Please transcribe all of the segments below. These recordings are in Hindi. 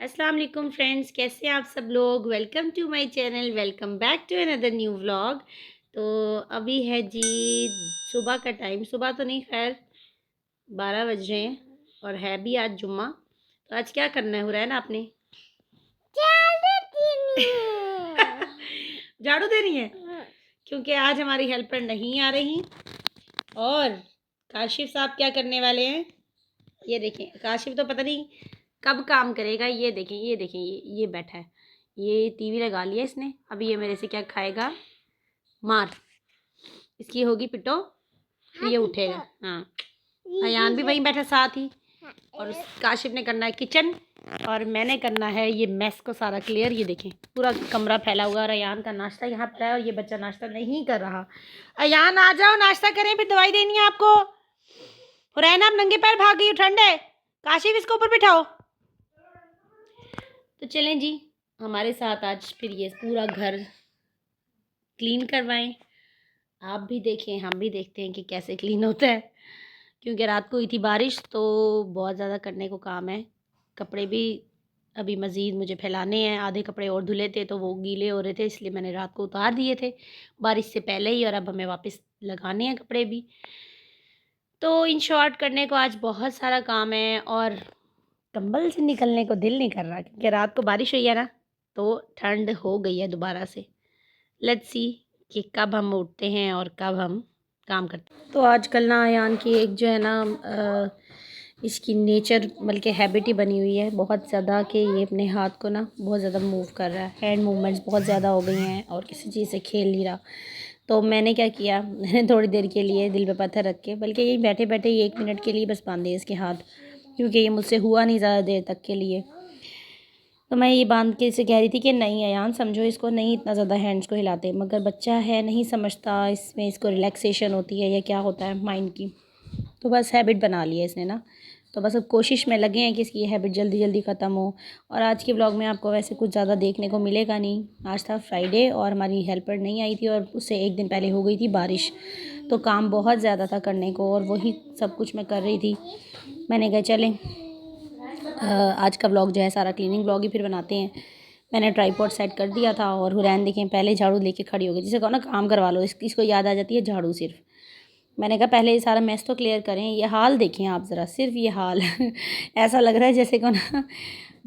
अस्सलाम वालेकुम फ्रेंड्स, कैसे हैं आप सब लोग। Welcome to my channel, welcome back to another new vlog. तो अभी है जी सुबह का टाइम, सुबह तो नहीं खैर 12 बज रहे हैं और है भी आज जुम्मा। तो आज क्या करना है हुरैन आपने? झाड़ू देनी है क्योंकि आज हमारी हेल्पर नहीं आ रही। और काशिफ साहब क्या करने वाले हैं ये देखें। काशिफ तो पता नहीं कब काम करेगा। ये देखें, ये देखें, ये बैठा है, ये टीवी लगा लिया इसने। अभी ये मेरे से क्या खाएगा, मार इसकी होगी पिटो, फिर ये उठेगा। हाँ, अयान भी वहीं बैठा साथ ही। और काशिफ ने करना है किचन और मैंने करना है ये मेस को सारा क्लियर। ये देखें पूरा कमरा फैला हुआ और अयान का नाश्ता यहाँ पर है और ये बच्चा नाश्ता नहीं कर रहा। अयान आ जाओ, नाश्ता करें, फिर दवाई देनी है आपको। हुरैन आप नंगे पैर भाग गई हो, ठंड है। काशिफ इसको ऊपर बिठाओ। तो चलें जी, हमारे साथ आज फिर ये पूरा घर क्लीन करवाएं। आप भी देखें, हम भी देखते हैं कि कैसे क्लीन होता है। क्योंकि रात को हुई थी बारिश तो बहुत ज़्यादा करने को काम है। कपड़े भी अभी मज़ीद मुझे फैलाने हैं। आधे कपड़े और धुले थे तो वो गीले हो रहे थे, इसलिए मैंने रात को उतार दिए थे बारिश से पहले ही। और अब हमें वापस लगाने हैं कपड़े भी। तो इन शॉर्ट करने को आज बहुत सारा काम है और कंबल से निकलने को दिल नहीं कर रहा क्योंकि रात को बारिश हुई है ना, तो ठंड हो गई है दोबारा से। लेट्स सी कि कब हम उठते हैं और कब हम काम करते हैं। तो आजकल ना अयान की एक जो है ना इसकी नेचर बल्कि हैबिट ही बनी हुई है बहुत ज़्यादा कि ये अपने हाथ को ना बहुत ज़्यादा मूव कर रहा है। हैंड मूवमेंट्स बहुत ज़्यादा हो गई हैं और किसी चीज़ से खेल नहीं रहा। तो मैंने क्या किया, मैंने थोड़ी देर के लिए दिल पे पत्थर रख के, बल्कि यही बैठे बैठे ही 1 मिनट के लिए बस बांधे इसके हाथ, क्योंकि ये मुझसे हुआ नहीं ज़्यादा देर तक के लिए। तो मैं ये बांध के इसे कह रही थी कि नहीं अयान समझो इसको, नहीं इतना ज़्यादा हैंड्स को हिलाते, मगर बच्चा है नहीं समझता इसमें इसको रिलैक्सेशन होती है या क्या होता है माइंड की। तो बस हैबिट बना ली है इसने ना। तो बस अब कोशिश में लगे हैं कि इसकी हैबिट जल्दी जल्दी ख़त्म हो। और आज के व्लॉग में आपको वैसे कुछ ज़्यादा देखने को मिलेगा नहीं। आज था फ्राइडे और हमारी हेल्पर नहीं आई थी और उससे एक दिन पहले हो गई थी बारिश। तो काम बहुत ज़्यादा था करने को और वही सब कुछ मैं कर रही थी। मैंने कहा चलें आज का व्लॉग जो है सारा क्लीनिंग व्लॉग ही फिर बनाते हैं। मैंने ट्राईपॉड सेट कर दिया था और हुरैन देखें पहले झाड़ू लेके खड़ी हो गई। जिसे कहो ना काम करवा लो, इसको याद आ जाती है झाड़ू सिर्फ। मैंने कहा पहले ये सारा मेस तो क्लियर करें। ये हाल देखें आप ज़रा, सिर्फ ये हाल ऐसा लग रहा है जैसे को ना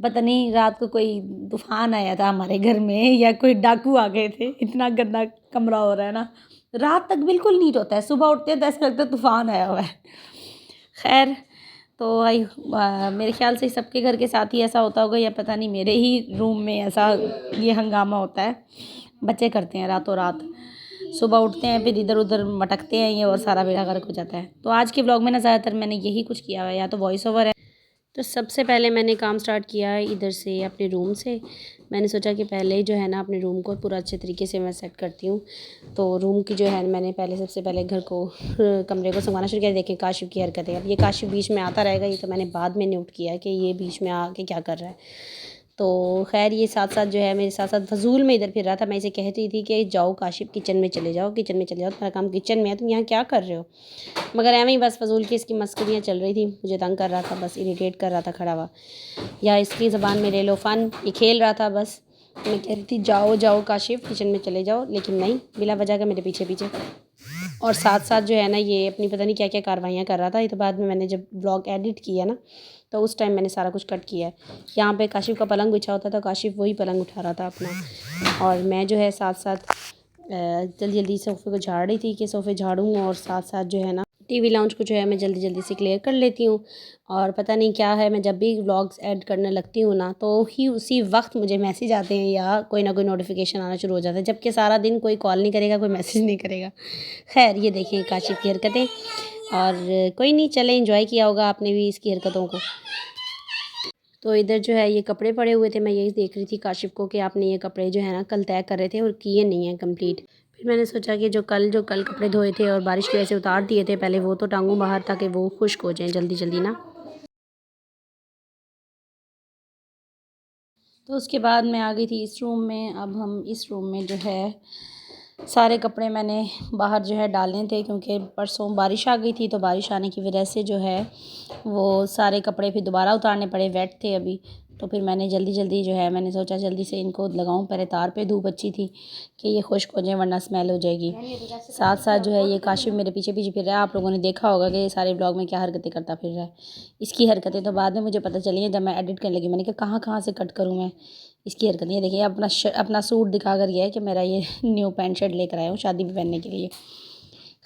पता नहीं रात को कोई तूफ़ान आया था हमारे घर में या कोई डाकू आ गए थे। इतना गंदा कमरा हो रहा है ना, रात तक बिल्कुल नीट होता है, सुबह उठते हैं तो ऐसा लगता है तूफ़ान आया हुआ है। खैर, तो मेरे ख्याल से सबके घर के साथ ही ऐसा होता होगा या पता नहीं मेरे ही रूम में ऐसा ये हंगामा होता है। बच्चे करते हैं रातों रात, सुबह उठते हैं फिर इधर उधर मटकते हैं ये और सारा बेड़ा गर्क हो जाता है। तो आज के ब्लॉग में ना ज़्यादातर मैंने यही कुछ किया हुआ है, या तो वॉइस ओवर है। तो सबसे पहले मैंने काम स्टार्ट किया है इधर से अपने रूम से। मैंने सोचा कि पहले ही जो है ना अपने रूम को पूरा अच्छे तरीके से मैं सेट करती हूँ। तो रूम की जो है मैंने पहले सबसे पहले घर को कमरे को संभालना शुरू किया। देखें काशिफ की हरकतें, अब ये काशिफ बीच में आता रहेगा, ये तो मैंने बाद में नोट किया कि ये बीच में आके क्या कर रहा है। तो खैर ये साथ साथ जो है मेरे साथ साथ फजूल में इधर फिर रहा था। मैं इसे कहती थी कि जाओ काशिफ किचन में चले जाओ, किचन में चले जाओ, तुम्हारा काम किचन में है, तुम यहाँ क्या कर रहे हो। मगर एवं ही बस फजूल की इसकी मस्करियाँ चल रही थी, मुझे तंग कर रहा था, बस इरिटेट कर रहा था खड़ा हुआ। या इसकी ज़बान में ले लो फ़न, ये खेल रहा था बस। मैं कह रही थी जाओ जाओ काशिफ किचन में चले जाओ, लेकिन नहीं, बिला वजह का मेरे पीछे पीछे। और साथ साथ जो है ना ये अपनी पता नहीं क्या क्या कार्रवाइयाँ कर रहा था। ये तो बाद में मैंने जब ब्लॉग एडिट किया ना तो उस टाइम मैंने सारा कुछ कट किया है। यहाँ पे काशिफ का पलंग बिछा होता था, काशिफ वही पलंग उठा रहा था अपना, और मैं जो है साथ साथ जल्दी जल्दी सोफ़े को झाड़ रही थी कि सोफ़े झाड़ूँ और साथ साथ जो है ना टीवी लाउंज को जो है मैं जल्दी जल्दी से क्लियर कर लेती हूँ। और पता नहीं क्या है, मैं जब भी व्लॉग्स ऐड करने लगती हूँ ना तो ही उसी वक्त मुझे मैसेज आते हैं या कोई ना कोई नोटिफिकेशन आना शुरू हो जाता है, जबकि सारा दिन कोई कॉल नहीं करेगा, कोई मैसेज नहीं करेगा। खैर ये देखिए काशिफ की हरकतें। और कोई नहीं, चले इंजॉय किया होगा आपने भी इसकी हरकतों को। तो इधर जो है ये कपड़े पड़े हुए थे, मैं यही देख रही थी काशिफ को कि आपने ये कपड़े जो है ना कल तय कर रहे थे और किए नहीं हैं कंप्लीट। फिर मैंने सोचा कि जो कल कपड़े धोए थे और बारिश की वजह से उतार दिए थे पहले, वो तो टांगूं बाहर ताकि वो खुश्क हो जाएं जल्दी जल्दी ना। तो उसके बाद मैं आ गई थी इस रूम में। अब हम इस रूम में जो है सारे कपड़े मैंने बाहर जो है डालने थे, क्योंकि परसों बारिश आ गई थी तो बारिश आने की वजह से जो है वो सारे कपड़े फिर दोबारा उतारने पड़े, वेट थे अभी। तो फिर मैंने जल्दी जल्दी जो है मैंने सोचा जल्दी से इनको लगाऊं। पहले तार पे धूप अच्छी थी कि ये खुश्क हो जाए वरना स्मेल हो जाएगी। साथ साथ जो है ये काशिफ मेरे पीछे पीछे फिर रहा है। आप लोगों ने देखा होगा कि ये सारे ब्लॉग में क्या हरकतें करता फिर रहा है। इसकी हरकतें तो बाद में मुझे पता चली हैं जब मैं एडिट करने लगी। मैंने कहा कहाँ से कट करूँ मैं इसकी हरकतें। ये देखिए अपना सूट दिखा कर गया है कि मेरा ये न्यू पैंट शर्ट लेकर आया हूँ शादी में पहनने के लिए।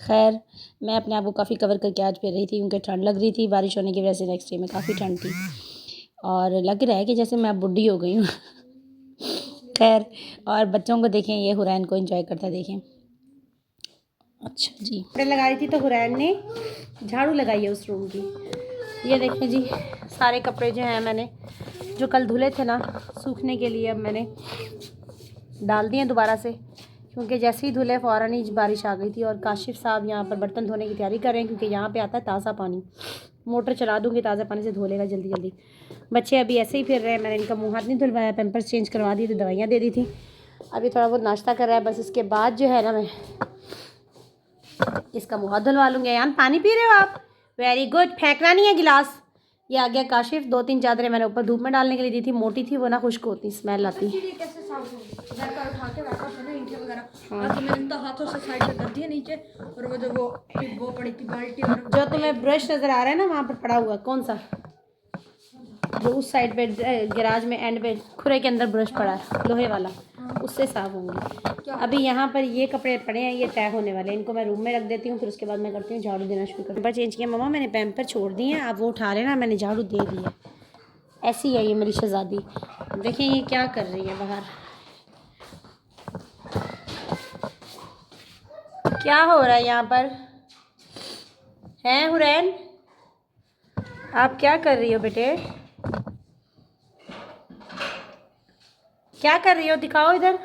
खैर मैं अपने आप को काफ़ी कवर करके आज फिर रही थी क्योंकि ठंड लग रही थी। बारिश होने की वजह से नेक्स्ट डे में काफ़ी ठंड थी और लग रहा है कि जैसे मैं बुढ़ी हो गई हूँ। खैर और बच्चों को देखें, ये हुरैन को एंजॉय करता देखें। अच्छा जी, कपड़े लगा रही थी तो हुरैन ने झाड़ू लगाई है उस रूम की। ये देखें जी, सारे कपड़े जो हैं मैंने जो कल धुले थे ना सूखने के लिए अब मैंने डाल दिए दोबारा से, क्योंकि जैसे ही धुले फ़ौरन ही बारिश आ गई थी। और काशिफ साहब यहाँ पर बर्तन धोने की तैयारी कर रहे हैं क्योंकि यहाँ पे आता है ताज़ा पानी। मोटर चला दूँगी, ताज़ा पानी से धो लेगा जल्दी जल्दी। बच्चे अभी ऐसे ही फिर रहे हैं। मैंने इनका मुँह हाथ नहीं धुलवाया, पैम्पर्स चेंज करवा दी थी, दवाइयाँ दे दी थी। अभी थोड़ा बहुत नाश्ता कर रहा है बस। इसके बाद जो है ना मैं इसका मुँह हाथ धुलवा लूँगी। यान पानी पी रहे हो आप? वेरी गुड, फेंकना नहीं है गिलास। ये आ गया काशिफ। 2-3 चादरें मैंने ऊपर धूप में डालने के लिए दी थी, मोटी थी वो ना खुश्क होती, स्मेल आती। जो तुम्हें ब्रश नज़र आ रहा है ना वहाँ पर पड़ा हुआ, कौन सा जो उस साइड पे गैराज में एंड पे खुरे के अंदर ब्रश पड़ा है लोहे वाला, उससे साफ होंगी। अभी यहाँ पर ये कपड़े पड़े हैं, ये तय होने वाले हैं। इनको मैं रूम में रख देती हूँ, फिर उसके बाद मैं करती हूँ झाड़ू देना शुरू। पैम्पर चेंज किया मम्मा मैंने, पैम्पर छोड़ दिए हैं, आप वो उठा लेना, मैंने झाड़ू दे दी है। ऐसी है ये मेरी शहजादी। देखें ये क्या कर रही है बाहर, क्या हो रहा है यहाँ पर है? हुरैन आप क्या कर रही हो बेटे, क्या कर रही हो? दिखाओ इधर,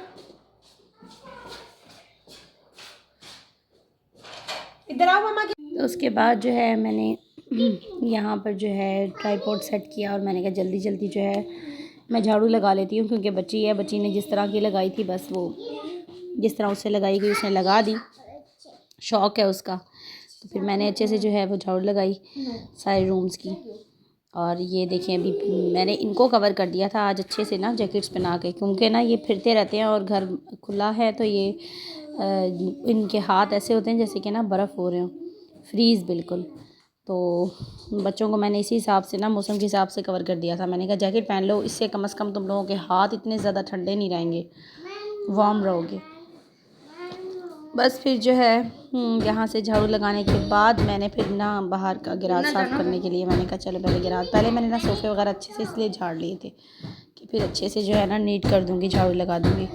इधर आओ मामा की। उसके बाद जो है मैंने यहाँ पर जो है ट्राइपॉड सेट किया और मैंने कहा जल्दी जल्दी जो है मैं झाड़ू लगा लेती हूँ क्योंकि बच्ची है, बच्ची ने जिस तरह की लगाई थी बस वो जिस तरह उससे लगाई गई उसने लगा दी, शौक़ है उसका। तो फिर मैंने अच्छे से जो है वो झाड़ू लगाई सारे रूम्स की। और ये देखें अभी मैंने इनको कवर कर दिया था आज अच्छे से ना जैकेट्स पहना के, क्योंकि ना ये फिरते रहते हैं और घर खुला है तो ये इनके हाथ ऐसे होते हैं जैसे कि ना बर्फ़ हो रहे हो, फ्रीज़ बिल्कुल। तो बच्चों को मैंने इसी हिसाब से ना मौसम के हिसाब से कवर कर दिया था। मैंने कहा जैकेट पहन लो, इससे कम से कम तुम लोगों के हाथ इतने ज़्यादा ठंडे नहीं रहेंगे, वार्म रहोगे। बस फिर जो है यहाँ से झाड़ू लगाने के बाद मैंने फिर ना बाहर का गैराज साफ़ करने के लिए मैंने कहा चलो पहले मैंने ना सोफ़े वगैरह अच्छे से इसलिए झाड़ लिए थे कि फिर अच्छे से जो है ना नीट कर दूँगी, झाड़ू लगा दूँगी।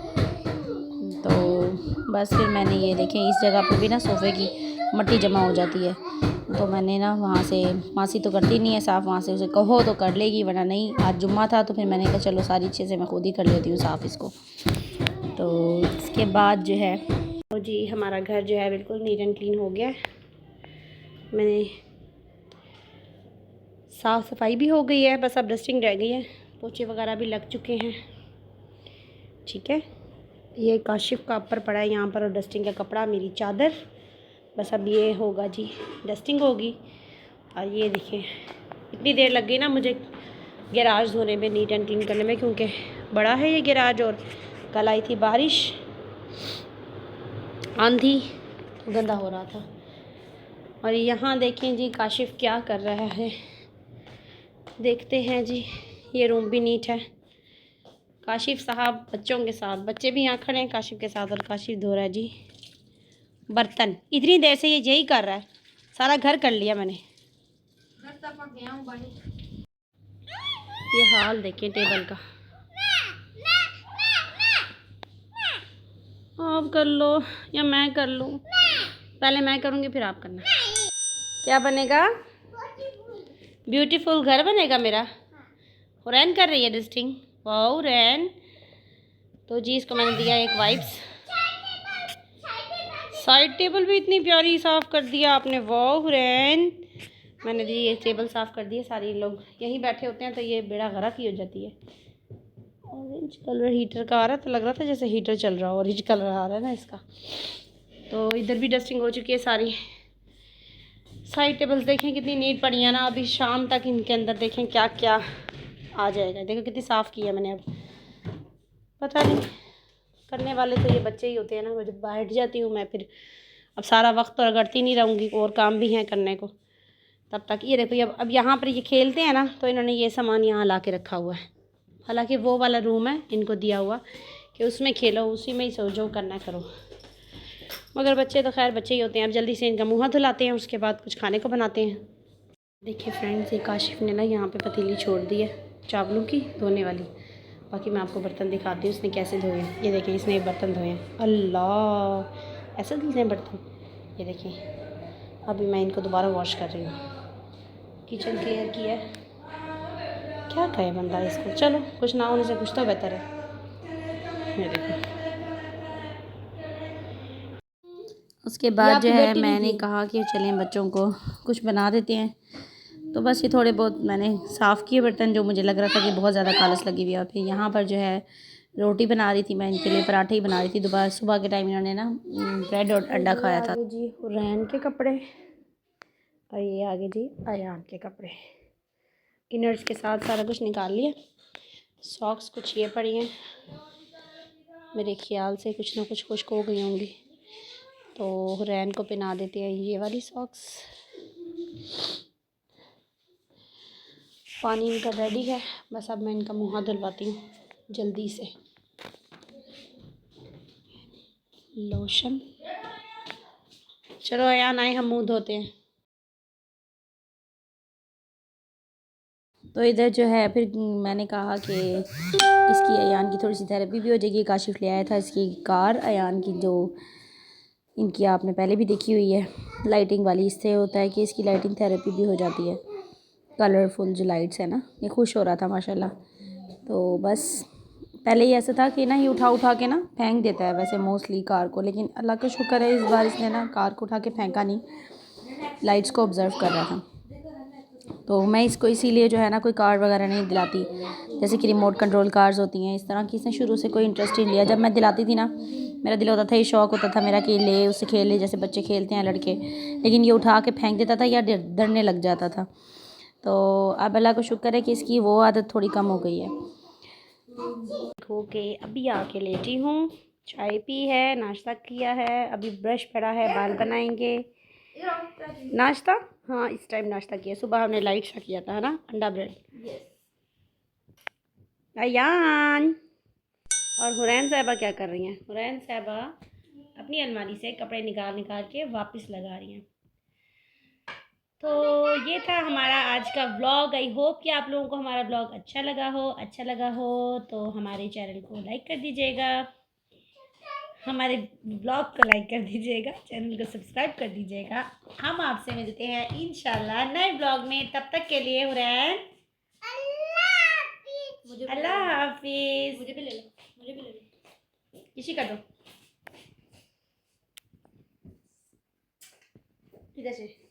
तो बस फिर मैंने ये देखें इस जगह पे भी ना सोफ़े की मट्टी जमा हो जाती है, तो मैंने ना वहाँ से, मासी तो करती नहीं है साफ़, वहाँ से उसे कहो तो कर लेगी वरना नहीं। आज जुम्मा था तो फिर मैंने कहा चलो सारी अच्छे से मैं खुद ही कर लेती हूँ साफ़ इसको। तो इसके बाद जो है तो जी हमारा घर जो है बिल्कुल नीट एंड क्लीन हो गया है। मैंने साफ़ सफाई भी हो गई है, बस अब डस्टिंग रह गई है, पोछे वगैरह भी लग चुके हैं। ठीक है, ये काशिफ का ऊपर पड़ा है यहाँ पर और डस्टिंग का कपड़ा, मेरी चादर, बस अब ये होगा जी डस्टिंग होगी। और ये देखिए इतनी देर लग गई ना मुझे गैराज धोने में, नीट एंड क्लीन करने में, क्योंकि बड़ा है ये गैराज और कल आई थी बारिश, आंधी, तो गंदा हो रहा था। और यहाँ देखें जी काशिफ क्या कर रहा है, देखते हैं जी। ये रूम भी नीट है। काशिफ साहब बच्चों के साथ, बच्चे भी यहाँ खड़े हैं काशिफ के साथ और काशिफ धो रहा है जी बर्तन। इतनी देर से ये यही कर रहा है, सारा घर कर लिया मैंने। ये हाल देखिए टेबल का, आप कर लो या मैं कर लूँ? पहले मैं करूँगी फिर आप करना। क्या बनेगा? ब्यूटीफुल घर बनेगा मेरा। हुरैन कर रही है डस्टिंग, वाह हुरैन। तो जी इसको मैंने दिया एक वाइप्स, साइड टेबल भी इतनी प्यारी साफ़ कर दिया आपने, वाह हुरैन। मैंने दी ये टेबल साफ़ कर दी है, सारी लोग यहीं बैठे होते हैं तो ये बेड़ा गर्क ही हो जाती है। ऑरेंज कलर हीटर का आ रहा था, लग रहा था जैसे हीटर चल रहा हो, ऑरेंज कलर आ रहा है ना इसका। तो इधर भी डस्टिंग हो चुकी है सारी। साइड टेबल्स देखें कितनी नीट पड़ी है ना, अभी शाम तक इनके अंदर देखें क्या क्या आ जाएगा। देखो कितनी साफ़ की है मैंने। अब पता नहीं, करने वाले तो ये बच्चे ही होते हैं ना। मैं जब बैठ जाती हूँ मैं फिर अब सारा वक्त तो रगड़ती नहीं रहूँगी, और काम भी हैं करने को। तब तक ये देखो, अब यहाँ पर ये खेलते हैं ना, तो इन्होंने ये सामान यहाँ ला के रखा हुआ है। हालांकि वो वाला रूम है इनको दिया हुआ कि उसमें खेलो, उसी में ही सो जो करना करो। मगर बच्चे तो खैर बच्चे ही होते हैं। अब जल्दी से इनका मुँह धुलाते हैं, उसके बाद कुछ खाने को बनाते हैं। देखिए फ्रेंड्स, ये काशिफ ने ना यहाँ पे पतीली छोड़ दी है चावलों की धोने वाली। बाकी मैं आपको बर्तन दिखाती हूँ उसने कैसे धोए हैं। ये देखें, इसने बर्तन धोए हैं। अल्लाह, ऐसे धुलते हैं बर्तन। ये देखें, अभी मैं इनको दोबारा वॉश कर रही हूँ। किचन क्लियर किया है। क्या कहे बंदा इसको, चलो कुछ ना होने से कुछ तो बेहतर है। ये देखो, उसके बाद जो है मैंने कहा कि चलें बच्चों को कुछ बना देते हैं। तो बस ये थोड़े बहुत मैंने साफ़ किए बर्तन, जो मुझे लग रहा था कि बहुत ज़्यादा कालस लगी हुई है। और फिर यहाँ पर जो है रोटी बना रही थी मैं इनके लिए, पराठे ही बना रही थी। दोबारा सुबह के टाइम इन्होंने ना ब्रेड और अंडा खाया था। जी हुरैन के कपड़े, और ये आगे जी अयान के कपड़े। इनर्स के साथ सारा कुछ निकाल लिया। सॉक्स कुछ ये पड़ी हैं, मेरे ख्याल से कुछ ना कुछ खुश्क हो गई होंगी, तो हुरैन को पहना देते हैं ये वाली सॉक्स। पानी इनका रेडी है, बस अब मैं इनका मुँह हाथ धुलवाती हूँ जल्दी से। लोशन, चलो अयान आए, हम मुँह धोते हैं। तो इधर जो है फिर मैंने कहा कि इसकी अयान की थोड़ी सी थेरेपी भी हो जाएगी। काशिफ ले आया था इसकी कार अयान की, जो इनकी आपने पहले भी देखी हुई है, लाइटिंग वाली। इससे होता है कि इसकी लाइटिंग थेरेपी भी हो जाती है। कलरफुल जो लाइट्स है ना, ये खुश हो रहा था माशाल्लाह। तो बस पहले ही ऐसा था कि ना ये उठा उठा के ना फेंक देता है वैसे मोस्टली कार को, लेकिन अल्लाह का शुक्र है इस बार इसने ना कार को उठा के फेंका नहीं, लाइट्स को ऑब्ज़र्व कर रहा था। तो मैं इसको इसीलिए जो है ना कोई कार वगैरह नहीं दिलाती, जैसे कि रिमोट कंट्रोल कार्स होती हैं, इस तरह की इसने शुरू से कोई इंटरेस्ट नहीं लिया। जब मैं दिलाती थी ना, मेरा दिल होता था, ये शौक़ होता था मेरा कि ले उससे खेल ले, जैसे बच्चे खेलते हैं लड़के, लेकिन ये उठा के फेंक देता था या डरने लग जाता था। तो अब अल्लाह का शुक्र है कि इसकी वो आदत थोड़ी कम हो गई है। ओके, अभी आके लेटी हूँ, चाय पी है, नाश्ता किया है, अभी ब्रश पड़ा है, बाल बनाएंगे। नाश्ता, हाँ इस टाइम नाश्ता किया। सुबह हमने लाइट सा किया था, है ना, अंडा ब्रेड। अयान और हुरैन साहिबा क्या कर रही हैं? हुरैन साहिबा अपनी अलमारी से कपड़े निकाल निकाल के वापस लगा रही हैं। तो ये था हमारा आज का व्लॉग। आई होप कि आप लोगों को हमारा व्लॉग अच्छा लगा हो तो हमारे चैनल को लाइक कर दीजिएगा, हमारे ब्लॉग को लाइक कर दीजिएगा, चैनल को सब्सक्राइब कर दीजिएगा। हम आपसे मिलते हैं इंशाल्लाह नए ब्लॉग में। तब तक के लिए हुरैन अल्लाह हाफिज़। मुझे भी ले लो, किसी का दो इधर से।